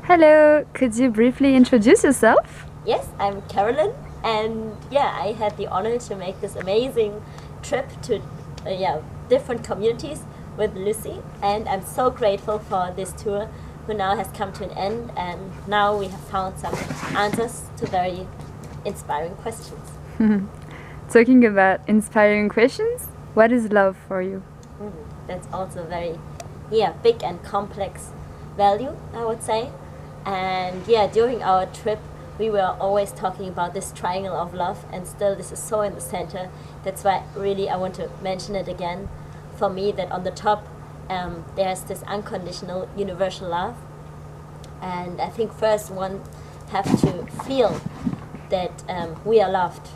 Hello, could you briefly introduce yourself? Yes, I'm Carolin, and yeah, I had the honor to make this amazing trip to different communities with Lucy, and I'm so grateful for this tour who now has come to an end, and now we have found some answers to very inspiring questions. Talking about inspiring questions, what is love for you? That's also very big and complex value, I would say. And yeah, during our trip we were always talking about this triangle of love, and still this is so in the center. That's why really I want to mention it again. For me, that on the top there's this unconditional universal love, and I think first one have to feel that we are loved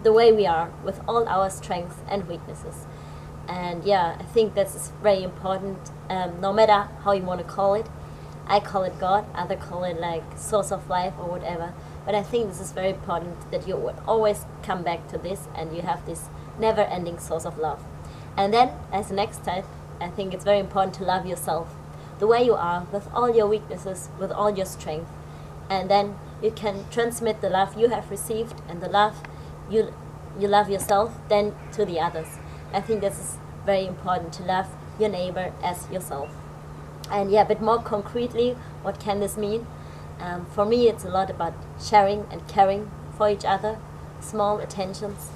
the way we are, with all our strengths and weaknesses. And yeah, I think that's very important, no matter how you want to call it. I call it God, others call it like source of life or whatever. But I think this is very important, that you would always come back to this, and you have this never-ending source of love. And then, as the next step, I think it's very important to love yourself the way you are, with all your weaknesses, with all your strength. And then you can transmit the love you have received and the love you love yourself then to the others. I think this is very important, to love your neighbor as yourself. And yeah, a bit more concretely, what can this mean? For me, it's a lot about sharing and caring for each other, small attentions,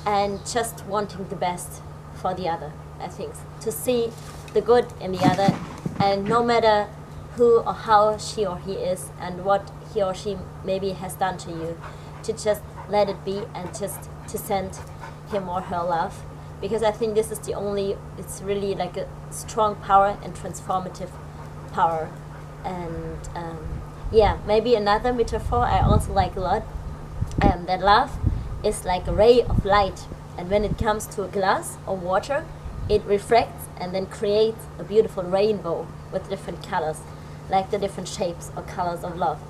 and just wanting the best for the other. I think to see the good in the other, and no matter who or how she or he is and what he or she maybe has done to you, to just let it be and just to send him or her love. Because I think this is it's really like a strong power and transformative power. And maybe another metaphor I also like a lot, that love is like a ray of light, and when it comes to a glass of water, it refracts and then creates a beautiful rainbow with different colors, like the different shapes or colors of love.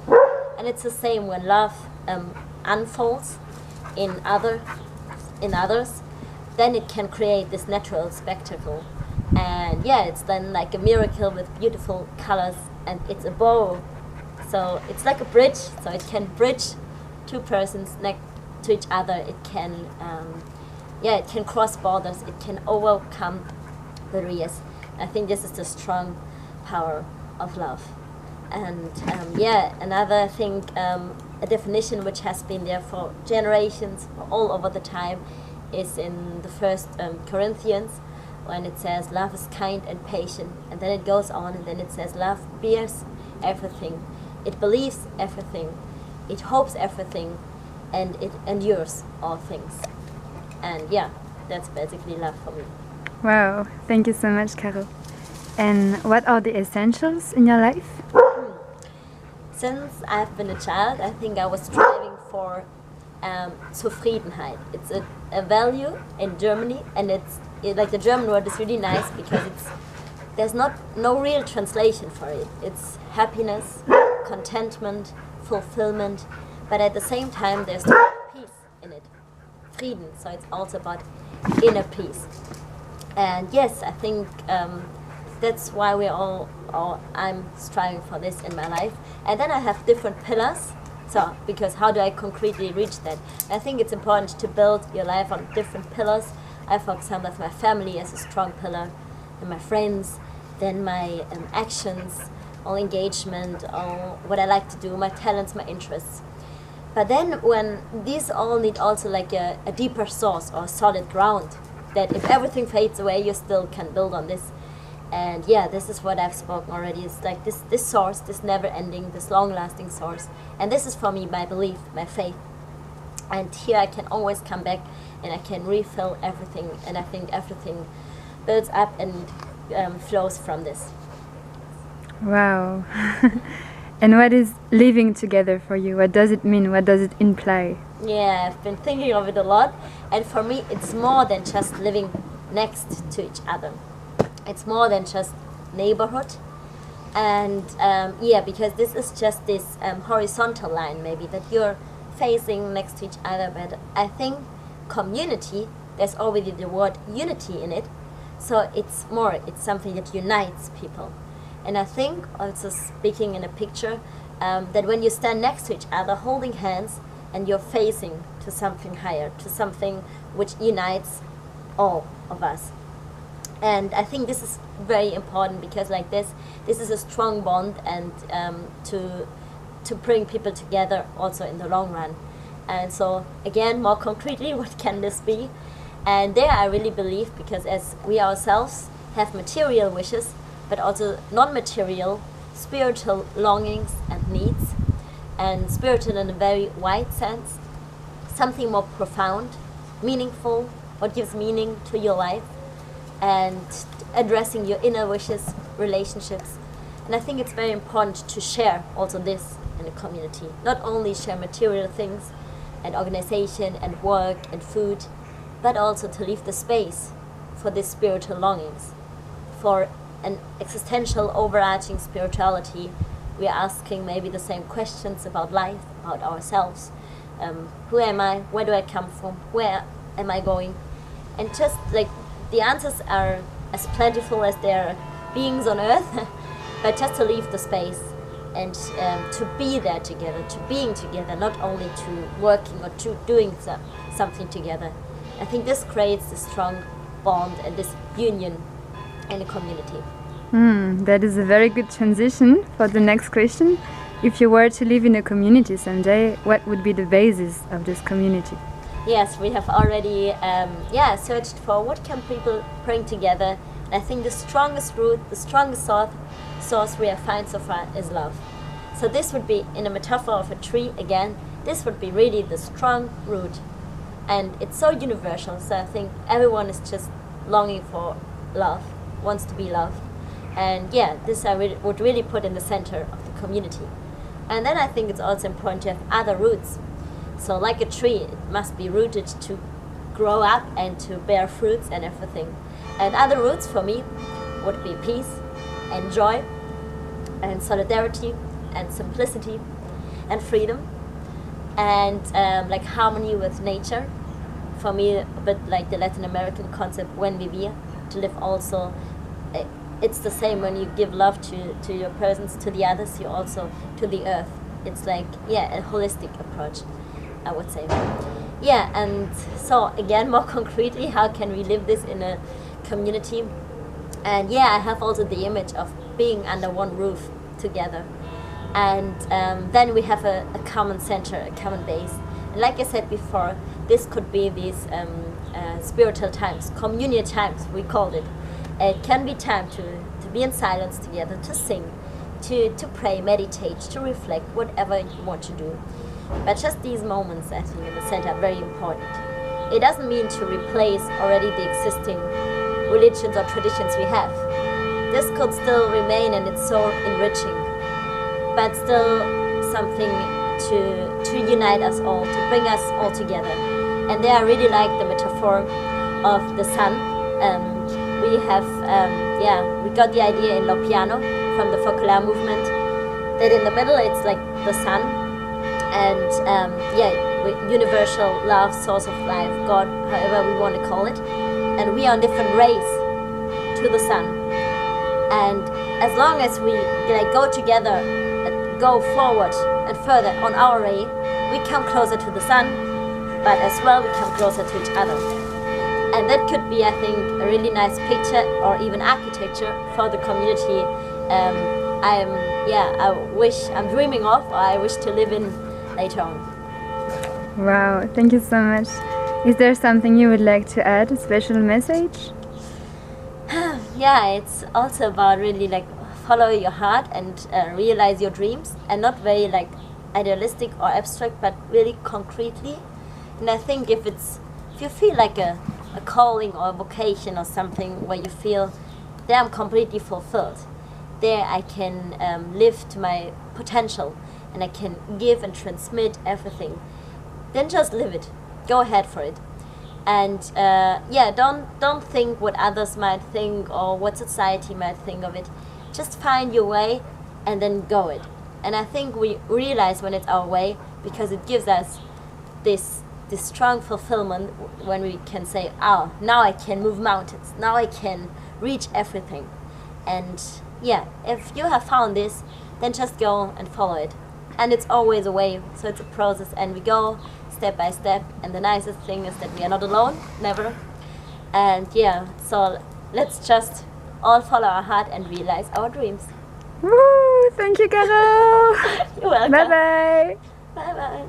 And it's the same when love unfolds in others, then it can create this natural spectacle. And yeah, it's then like a miracle with beautiful colors, and it's a bow. So it's like a bridge, so it can bridge two persons next to each other. It can it can cross borders, it can overcome barriers. I think this is the strong power of love. And another thing, a definition which has been there for generations, all over the time, is in the first Corinthians, when it says love is kind and patient, and then it goes on and then it says love bears everything, it believes everything, it hopes everything, and it endures all things. And yeah, that's basically love for me. Wow, thank you so much, Caro. And what are the essentials in your life? Since I've been a child, I think I was striving for Zufriedenheit. It's a value in Germany, and like the German word is really nice because there's no real translation for it. It's happiness, contentment, fulfillment, but at the same time there's peace in it, Frieden. So it's also about inner peace. And yes, I think that's why I'm striving for this in my life. And then I have different pillars. So, because how do I concretely reach that? I think it's important to build your life on different pillars. I, for example, have my family as a strong pillar, and my friends, then my actions, all engagement, all what I like to do, my talents, my interests. But then when these all need also like a deeper source or solid ground, that if everything fades away, you still can build on this. And yeah, this is what I've spoken already. It's like this source, this never-ending, this long-lasting source. And this is for me my belief, my faith. And here I can always come back and I can refill everything. And I think everything builds up and flows from this. Wow. And what is living together for you? What does it mean? What does it imply? Yeah, I've been thinking of it a lot. And for me, it's more than just living next to each other. It's more than just neighborhood. And because this is just this horizontal line maybe that you're facing next to each other. But I think community, there's already the word unity in it. So it's something that unites people. And I think, also speaking in a picture, that when you stand next to each other holding hands and you're facing to something higher, to something which unites all of us. And I think this is very important, because like this is a strong bond, and to bring people together also in the long run. And so again, more concretely, what can this be? And there I really believe, because as we ourselves have material wishes, but also non-material spiritual longings and needs, and spiritual in a very wide sense, something more profound, meaningful, what gives meaning to your life, and addressing your inner wishes, relationships. And I think it's very important to share also this in a community. Not only share material things and organization and work and food, but also to leave the space for these spiritual longings, for an existential overarching spirituality. We are asking maybe the same questions about life, about ourselves. Who am I? Where do I come from? Where am I going? And just like the answers are as plentiful as there are beings on earth, but just to leave the space and to be there together, to being together, not only to working or to doing something together. I think this creates this strong bond and this union in a community. That is a very good transition for the next question. If you were to live in a community someday, what would be the basis of this community? Yes, we have already searched for what can people bring together. And I think the strongest root, the strongest source we have found so far is love. So this would be, in a metaphor of a tree again, this would be really the strong root. And it's so universal, so I think everyone is just longing for love, wants to be loved. And yeah, this I would really put in the center of the community. And then I think it's also important to have other roots. So like a tree, it must be rooted to grow up and to bear fruits and everything. And other roots for me would be peace and joy and solidarity and simplicity and freedom and like harmony with nature. For me, a bit like the Latin American concept, buen vivir, to live also. It's the same when you give love to your persons, to the others, you also to the earth. It's like, yeah, a holistic approach, I would say. Yeah, and so again, more concretely, how can we live this in a community? And yeah, I have also the image of being under one roof together. And then we have a common center, a common base. And like I said before, this could be these spiritual times, communion times, we called it. It can be time to be in silence together, to sing, to pray, meditate, to reflect, whatever you want to do. But just these moments, I think, in the center are very important. It doesn't mean to replace already the existing religions or traditions we have. This could still remain, and it's so enriching, but still something to unite us all, to bring us all together. And there I really like the metaphor of the sun. We have, we got the idea in Lo Piano from the Focolare movement, that in the middle it's like the sun, and universal love, source of life, God, however we want to call it, and we are on different rays to the sun. And as long as we go together, go forward and further on our ray, we come closer to the sun, but as well we come closer to each other. And that could be, I think, a really nice picture or even architecture for the community I'm dreaming of, or I wish to live in later on. Wow, thank you so much. Is there something you would like to add, a special message? Yeah, it's also about really follow your heart and realize your dreams, and not very idealistic or abstract, but really concretely. And I think if you feel like a calling or a vocation or something where you feel there I'm completely fulfilled, there I can live to my potential and I can give and transmit everything, then just live it, go ahead for it. And don't think what others might think or what society might think of it. Just find your way and then go it. And I think we realize when it's our way, because it gives us this strong fulfillment when we can say, oh, now I can move mountains, now I can reach everything. And yeah, if you have found this, then just go and follow it. And it's always a way, so it's a process, and we go step by step. And the nicest thing is that we are not alone, never. And yeah, so let's just all follow our heart and realize our dreams. Woo! Thank you, Carol. You're welcome. Bye bye. Bye bye.